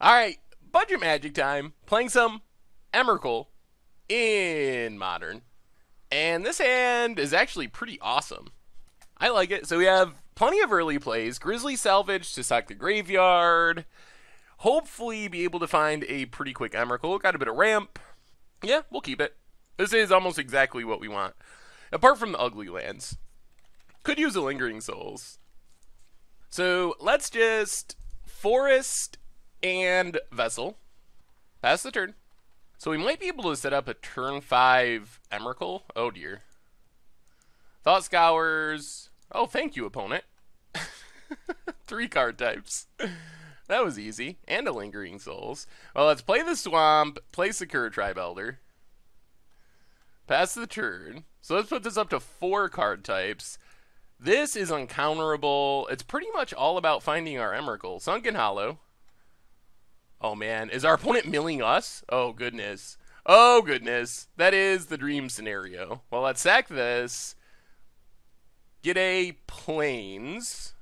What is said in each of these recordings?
Alright, budget magic time. Playing some Emrakul in Modern. And this hand is actually pretty awesome. I like it. So we have plenty of early plays. Grizzly Salvage to sack the graveyard. Hopefully be able to find a pretty quick Emrakul. Got a bit of ramp. Yeah, we'll keep it. This is almost exactly what we want. Apart from the ugly lands. Could use a Lingering Souls. So let's just Forest and Vessel. Pass the turn. So we might be able to set up a turn 5 Emrakul. Oh dear. Thought Scours. Oh, thank you, opponent. 3 card types. That was easy. And a Lingering Souls. Well, let's play the Swamp, play Sakura-Tribe Elder. Pass the turn. So let's put this up to 4 card types. This is uncounterable. It's pretty much all about finding our Emrakul. Sunken Hollow. Oh man, is our opponent milling us? Oh goodness. Oh goodness. That is the dream scenario. Well, let's sack this. Get a Plains.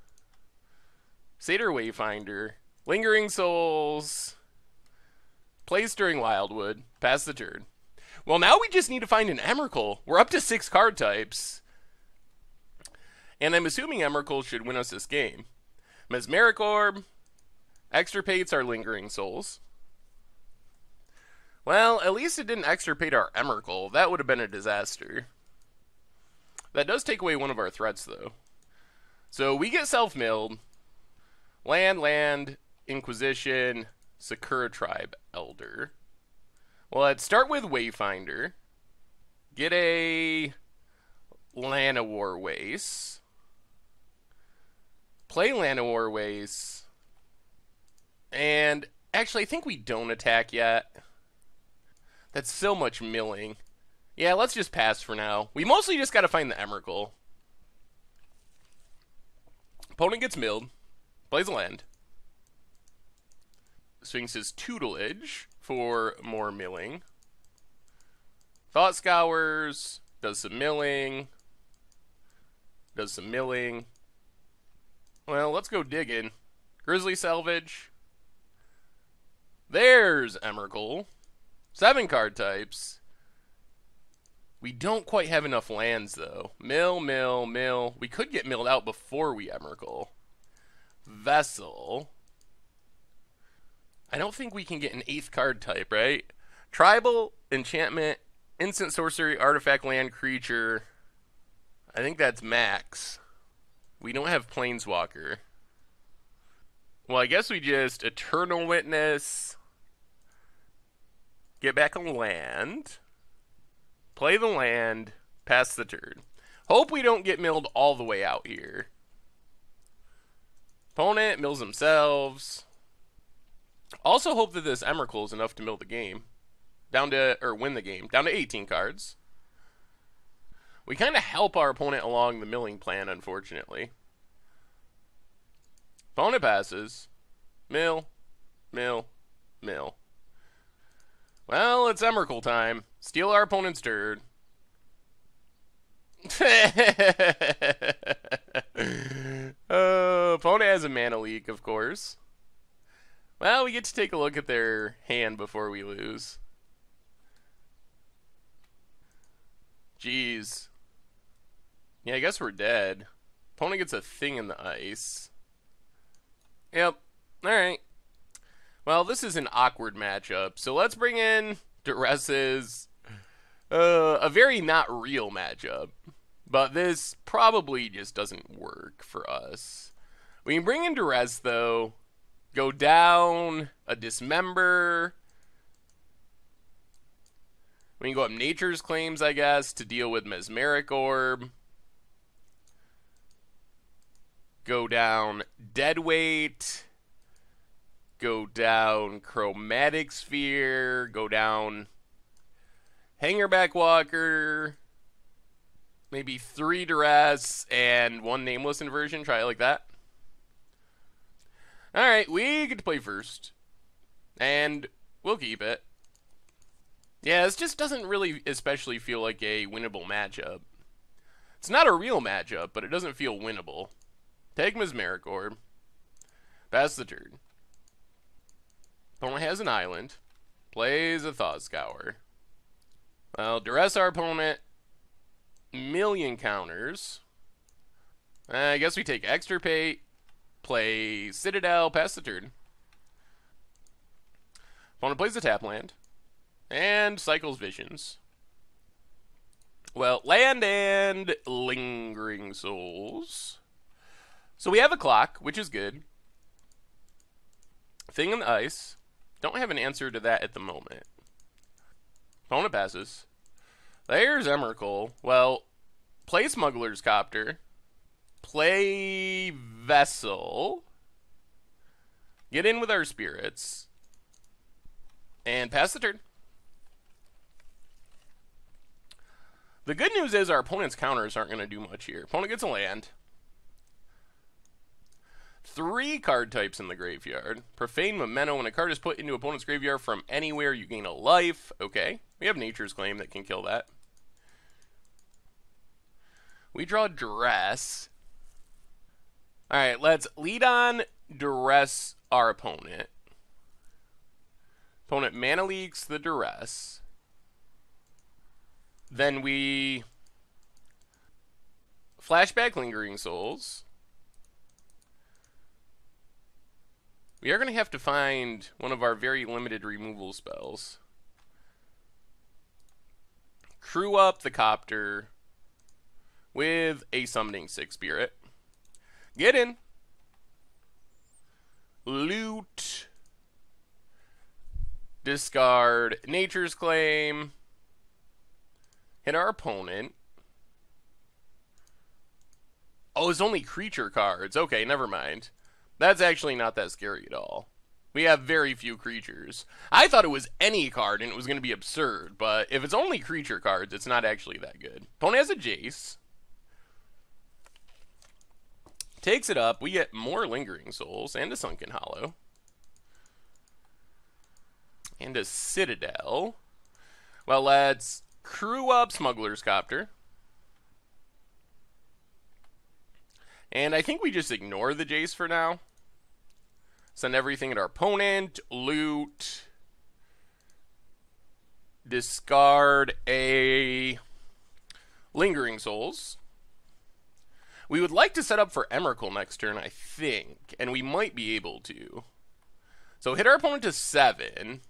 Satyr Wayfinder. Lingering Souls. Play Stirring Wildwood. Pass the turn. Well, now we just need to find an Emrakul. We're up to 6 card types. And I'm assuming Emrakul should win us this game. Mesmeric Orb. Extirpates our Lingering Souls. Well, at least it didn't extirpate our Emrakul. That would have been a disaster. That does take away one of our threats, though. So we get self-milled. Land, Inquisition, Sakura-Tribe Elder. Well, let's start with Wayfinder. Get a Llanowar Waste. Play Llanowar Waste. And actually, I think we don't attack yet. That's so much milling. Yeah, let's just pass for now. We mostly just got to find the Emrakul. Opponent gets milled. Plays a land. Swings his Tutelage for more milling. Thought Scours. Does some milling. Does some milling. Well, let's go digging. Grizzly Salvage. There's Emrakul. 7 card types. We don't quite have enough lands, though. Mill. We could get milled out before we Emrakul. Vessel. I don't think we can get an 8th card type, right? Tribal, Enchantment, Instant Sorcery, Artifact, Land, Creature. I think that's max. We don't have Planeswalker. Well, I guess we just Eternal Witness. Get back a land. Play the land. Pass the turn. Hope we don't get milled all the way out here. Opponent mills themselves. Also hope that this Emrakul is enough to mill the game. Win the game. Down to 18 cards. We kind of help our opponent along the milling plan, unfortunately. Opponent passes. Mill. Well, it's Emrakul time. Steal our opponent's turn. Opponent has a mana leak, of course. Well, we get to take a look at their hand before we lose. Jeez. Yeah, I guess we're dead. Opponent gets a thing in the ice. Yep. Alright. Well, this is an awkward matchup, so let's bring in Dures's a very not real matchup. But this probably just doesn't work for us. We can bring in Dures, though. Go down a Dismember. We can go up Nature's Claims, I guess, to deal with Mesmeric Orb. Go down Deadweight. Go down Chromatic Sphere. Go down Hangerback Walker. Maybe 3 Duress and 1 Nameless Inversion. Try it like that. Alright, we get to play first. And we'll keep it. Yeah, this just doesn't really especially feel like a winnable matchup. It's not a real matchup, but it doesn't feel winnable. Take Mesmeric Orb. Pass the turn. Opponent has an island. Plays a Thought Scour. Well, duress our opponent. Million counters. I guess we take Extirpate. Play Citadel. Pass the turn. Opponent plays a tap land. And cycles Visions. Well, land and Lingering Souls. So we have a clock, which is good. Thing in the Ice. Don't have an answer to that at the moment. Opponent passes. There's Emrakul. Well, play Smuggler's Copter. Play Vessel. Get in with our spirits. And pass the turn. The good news is our opponent's counters aren't going to do much here. Opponent gets a land. 3 card types in the graveyard. Profane Memento. When a card is put into opponent's graveyard from anywhere, you gain a life. Okay. We have Nature's Claim that can kill that. We draw Duress. Alright, let's lead on Duress our opponent. Opponent mana leaks the Duress. Then we flashback Lingering Souls. We are going to have to find one of our very limited removal spells. Crew up the Copter with a Summoning 6 Spirit. Get in. Loot. Discard Nature's Claim. Hit our opponent. Oh, it's only creature cards. Okay, never mind. That's actually not that scary at all. We have very few creatures. I thought it was any card and it was going to be absurd, but if it's only creature cards, it's not actually that good. Opponent has a Jace. Takes it up. We get more Lingering Souls and a Sunken Hollow. And a Citadel. Well, let's crew up Smuggler's Copter. And I think we just ignore the Jace for now. Send everything at our opponent. Loot. Discard a Lingering Souls. We would like to set up for Emrakul next turn, I think. And we might be able to. So hit our opponent to 7.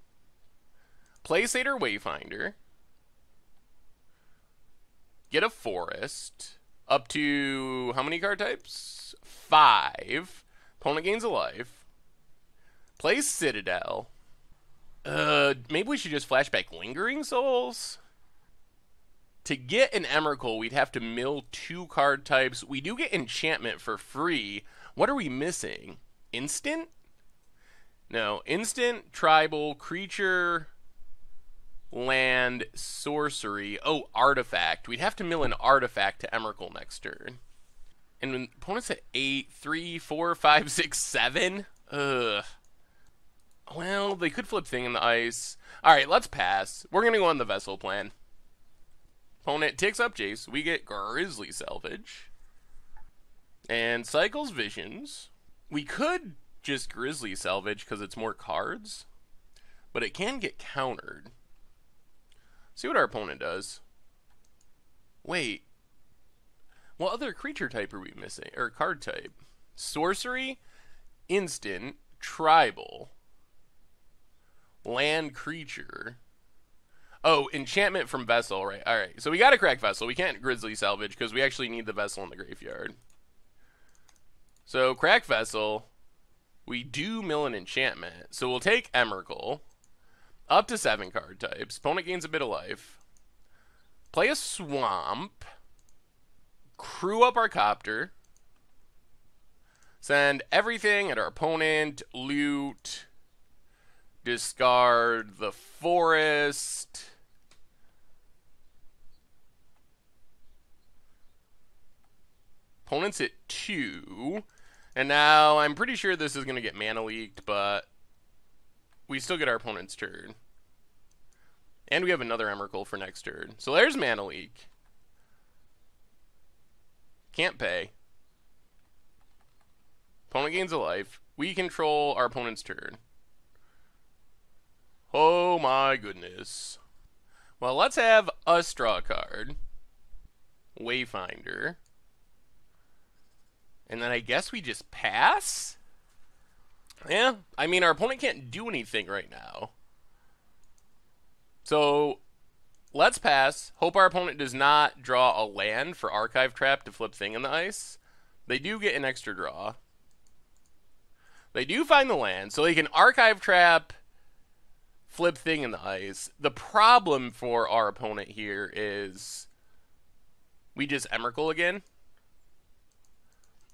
Play Satyr Wayfinder. Get a Forest. Up to how many card types? 5. Opponent gains a life. Play Citadel. Maybe we should just flashback Lingering Souls? To get an Emrakul, we'd have to mill 2 card types. We do get enchantment for free. What are we missing? Instant? No. Instant, tribal, creature, land, sorcery. Oh, artifact. We'd have to mill an artifact to Emrakul next turn. And when opponent's at 8, 3, 4, 5, 6, 7? Ugh. Well, they could flip Thing in the Ice. Alright, let's pass. We're going to go on the Vessel plan. Opponent takes up Jace. We get Grizzly Salvage. And cycles Visions. We could just Grizzly Salvage because it's more cards. But it can get countered. See what our opponent does. Wait. What other creature type are we missing? Or card type? Sorcery, instant, tribal, land creature. Oh, enchantment from Vessel, right. Alright, so we gotta crack Vessel. We can't Grizzly Salvage because we actually need the Vessel in the graveyard. So, crack Vessel. We do mill an enchantment. So we'll take Emrakul. Up to 7 card types. Opponent gains a bit of life. Play a Swamp. Crew up our Copter. Send everything at our opponent. Loot. Discard the Forest. Opponent's at 2. And now I'm pretty sure this is going to get mana leaked, but we still get our opponent's turn. And we have another Emrakul for next turn. So there's mana leak. Can't pay. Opponent gains a life. We control our opponent's turn. Oh my goodness. Well, let's have us draw a card. Wayfinder. And then I guess we just pass? Yeah, I mean, our opponent can't do anything right now. So, let's pass. Hope our opponent does not draw a land for Archive Trap to flip Thing in the Ice. They do get an extra draw. They do find the land, so they can Archive Trap, flip Thing in the Ice. The problem for our opponent here is we just Emrakul again.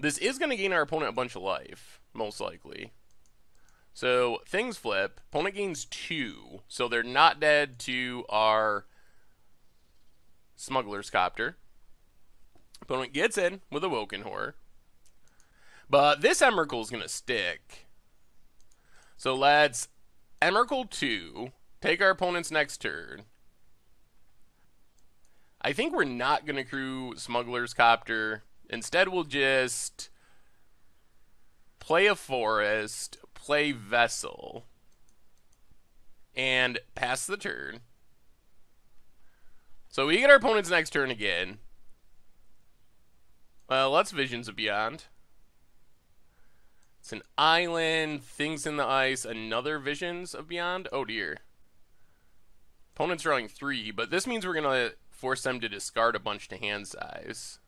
This is going to gain our opponent a bunch of life, most likely. So, things flip. Opponent gains 2. So they're not dead to our Smuggler's Copter. Opponent gets in with a Woken Horror. But this Emrakul is going to stick. So let's Emrakul 2. Take our opponent's next turn. I think we're not going to crew Smuggler's Copter. Instead, we'll just play a Forest, play Vessel, and pass the turn. So we get our opponent's next turn again. Well, let's Visions of Beyond. It's an island, things in the ice, another Visions of Beyond. Oh dear. Opponent's drawing 3, but this means we're going to force them to discard a bunch to hand size.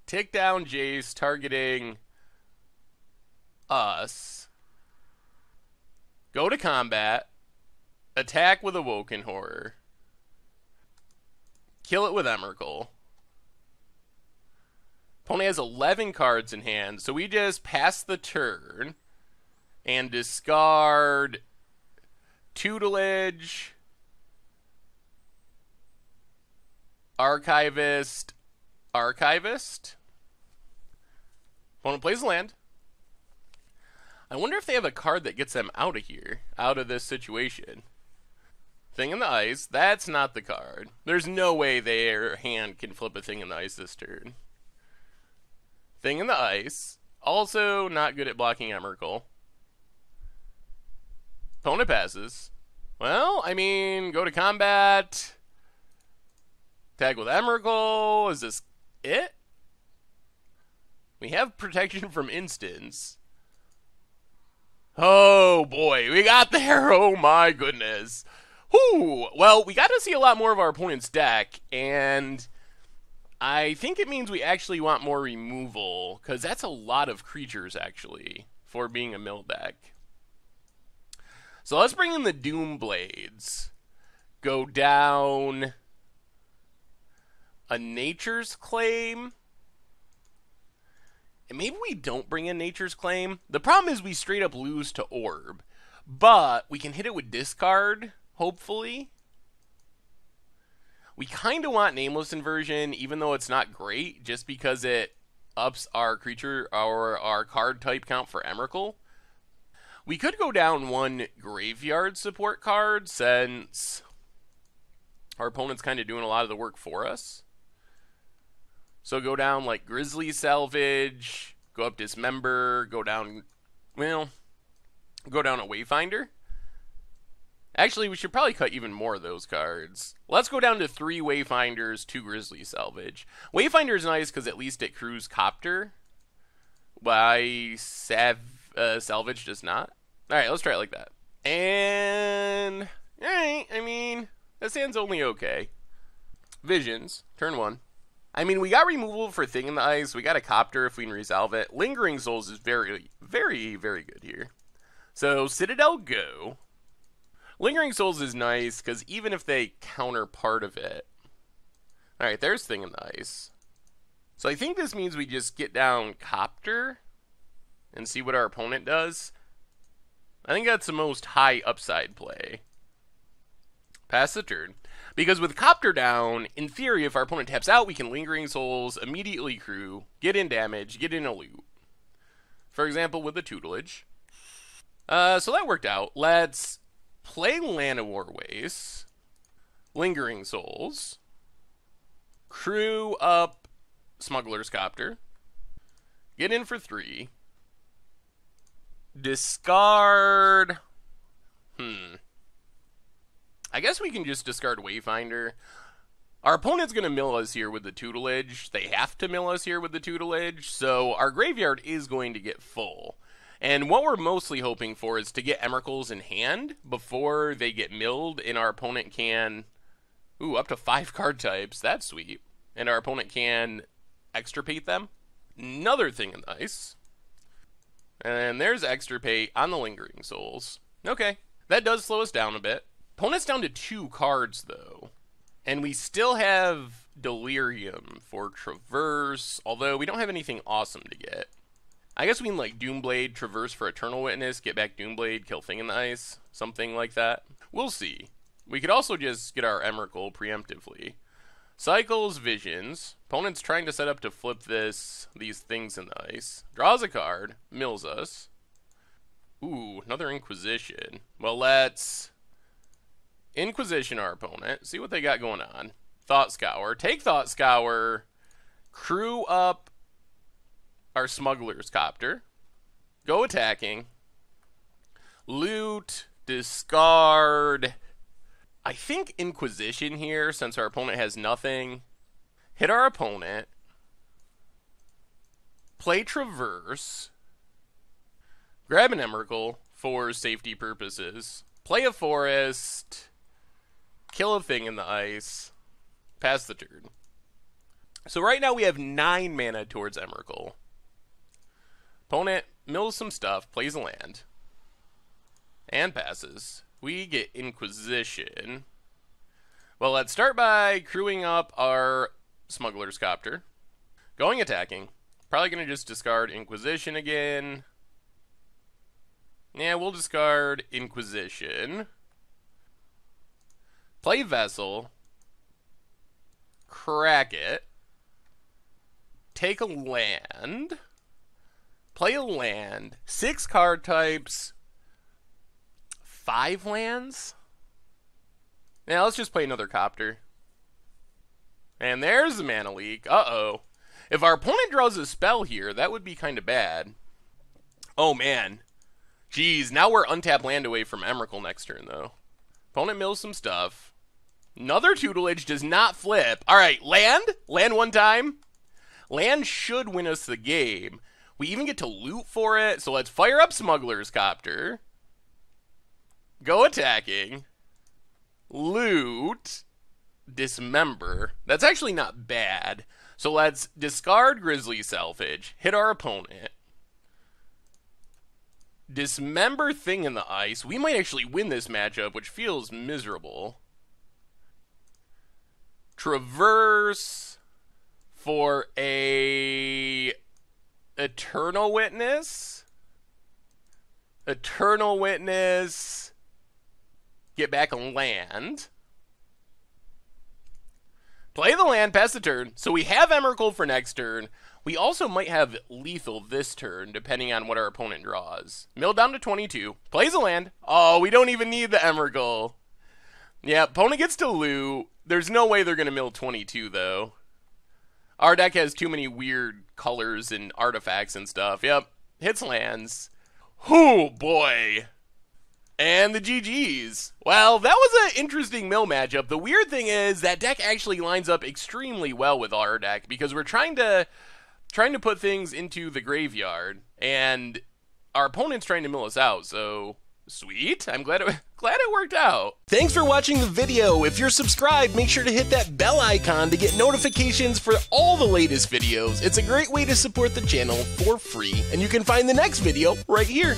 Take down Jace, targeting us. Go to combat. Attack with Awoken Horror. Kill it with Emrakul. Opponent has 11 cards in hand, so we just pass the turn and discard Tutelage, Archivist, Archivist. Opponent plays land. I wonder if they have a card that gets them out of here, out of this situation. Thing in the Ice, that's not the card. There's no way their hand can flip a Thing in the Ice this turn. Thing in the Ice, also not good at blocking Emrakul. Opponent passes. Well, I mean, go to combat. Tag with Emrakul. Is this it? We have protection from instants. Oh boy, we got there. Oh my goodness. Whew. Well, we got to see a lot more of our opponent's deck, and I think it means we actually want more removal, because that's a lot of creatures, actually, for being a mill deck. So let's bring in the Doom Blades. Go down a Nature's Claim. And maybe we don't bring in Nature's Claim. The problem is we straight up lose to Orb. But we can hit it with discard, hopefully. We kind of want Nameless Inversion, even though it's not great, just because it ups our creature, our card type count for Emrakul. We could go down one Graveyard support card, since our opponent's kind of doing a lot of the work for us. So go down like Grizzly Salvage, go up Dismember, go down, well, go down a Wayfinder. Actually, we should probably cut even more of those cards. Let's go down to 3 Wayfinders, 2 Grizzly Salvage. Wayfinder's nice because at least it crews Copter. Why Salvage does not. Alright, let's try it like that. And, alright, I mean, this hand's only okay. Visions, turn 1. I mean, we got removal for Thing in the Ice. We got a Copter if we can resolve it. Lingering Souls is very, very, very good here. So, Citadel, go. Lingering Souls is nice, because even if they counter part of it... Alright, there's Thing in the Ice. So I think this means we just get down Copter and see what our opponent does. I think that's the most high upside play. Pass the turn. Because with Copter down, in theory, if our opponent taps out, we can Lingering Souls, immediately crew, get in damage, get in a loot. For example, with the Tutelage. So that worked out. Let's play Llanowar Waste, Lingering Souls, crew up Smuggler's Copter, get in for 3, Discard. I guess we can just discard Wayfinder. Our opponent's going to mill us here with the tutelage. They have to mill us here with the tutelage, so our graveyard is going to get full. And what we're mostly hoping for is to get Emeralds in hand before they get milled, and our opponent can... Ooh, up to 5 card types. That's sweet. And our opponent can extirpate them. Another thing in the ice. And there's extirpate on the Lingering Souls. Okay, that does slow us down a bit. Opponent's down to 2 cards, though. And we still have Delirium for Traverse, although we don't have anything awesome to get. I guess we can, like, Doomblade, Traverse for Eternal Witness, get back Doomblade, kill Thing in the Ice, something like that. We'll see. We could also just get our Emrakul preemptively. Cycles, Visions. Opponent's trying to set up to flip these things in the ice. Draws a card, mills us. Ooh, another Inquisition. Well, let's Inquisition our opponent, see what they got going on. Thought Scour. Take Thought Scour, crew up our Smuggler's Copter, go attacking, loot, discard, I think Inquisition here, since our opponent has nothing, hit our opponent, play Traverse, grab an Emrakul for safety purposes, play a Forest, kill a thing in the ice, pass the turn. So right now we have 9 mana towards Emrakul. Opponent mills some stuff, plays a land, and passes. We get Inquisition. Well, let's start by crewing up our Smuggler's Copter. Going attacking. Probably going to just discard Inquisition again. Yeah, we'll discard Inquisition. Play Vessel. Crack it. Take a land. Play a land. 6 card types. 5 lands? Yeah, let's just play another Copter. And there's the mana leak. Uh-oh. If our opponent draws a spell here, that would be kind of bad. Oh, man. Jeez, now we're untapped land away from Emrakul next turn, though. Opponent mills some stuff. Another tutelage does not flip. Alright, land? Land one time. Land should win us the game. We even get to loot for it, so let's fire up Smuggler's Copter. Go attacking. Loot. Dismember. That's actually not bad. So let's discard Grizzly Selfage, hit our opponent. Dismember Thing in the Ice. We might actually win this matchup, which feels miserable. Traverse for a Eternal Witness. Eternal Witness. Get back a land. Play the land, pass the turn. So we have Emrakul for next turn. We also might have lethal this turn, depending on what our opponent draws. Mill down to 22. Plays a land. Oh, we don't even need the Emrakul. Yeah, opponent gets to loot. There's no way they're going to mill 22, though. Our deck has too many weird colors and artifacts and stuff. Yep, hits lands. Oh, boy. And the GGs. Well, that was an interesting mill matchup. The weird thing is that deck actually lines up extremely well with our deck because we're trying to put things into the graveyard, and our opponent's trying to mill us out, so sweet. I'm glad it worked out. Thanks for watching the video. If you're subscribed, make sure to hit that bell icon to get notifications for all the latest videos. It's a great way to support the channel for free, and you can find the next video right here.